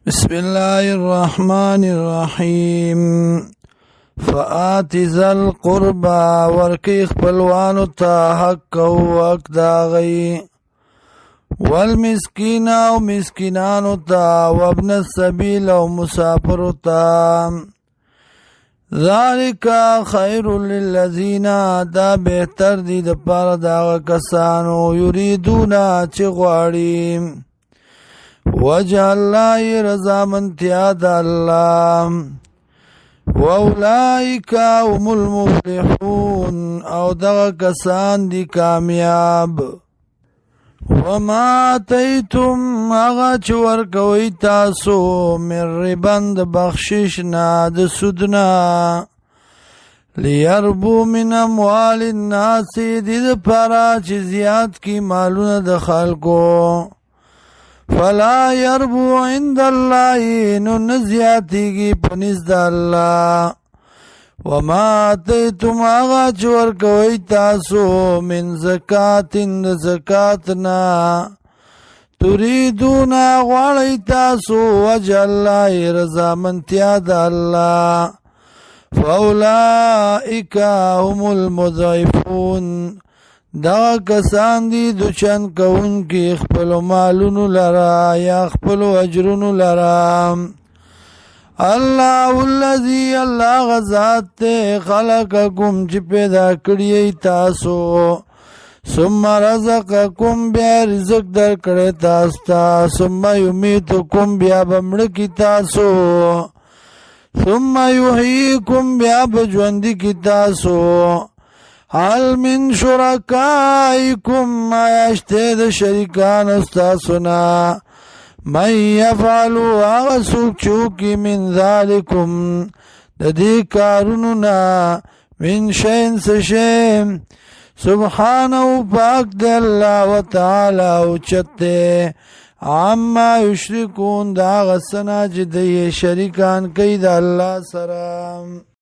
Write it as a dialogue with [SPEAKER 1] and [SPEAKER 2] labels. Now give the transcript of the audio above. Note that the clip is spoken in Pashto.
[SPEAKER 1] بسم الله الرحمن الرحيم فآت ذا القربى ورکی خپلوانو تا حق او حق داغی والمسکین او مسکینانو تا وابن السبیل او مسافر تا ذالک خیر للذین دا بہتر دی د پاره دا کسانو یریدونا چې غواړي وجه الله رضامندیا د الله واولئک هم المفلحون او دغه کسان دی کامیاب وما آتیتم هغه چې ورکوئ تاسو من ربا د بخشش نه د سود نه لیربو من اموال الناس دې دپاره چې زیات کی مالونه د خلکو فلا يربو عند الله نو نزیاتیگی پنیز دا اللہ وما آتیتم آغا چور کوئی تاسو من زکاة دا زکاتنا تریدونا غوالی تاسو وجه اللہ رضامندیا دا اللہ فاولائک هم المضعفون دا کسان دی دوچن کون کی خپل مالونو لرا یا خپل اجرونو لرا اللہ الذی اللہ غزات تے خلقکم چی پیدا کریئی تاسو ثم رزقکم بیا رزق در کرے تاستا ثم یمیتکم بیا بمڑکی تاسو ثم یحییکم بیا بجوندی کی تاسو حال من شرکائکم آیاشتے دا شرکان استاسنا من یفعلو آغا سوک چوکی من ذالکم دا دی کاروننا من شین سشیم سبحانه پاک دے اللہ و تعالی اوچتے عما یشرکون دا آغا سنا جدی شرکان کئی دا اللہ سرام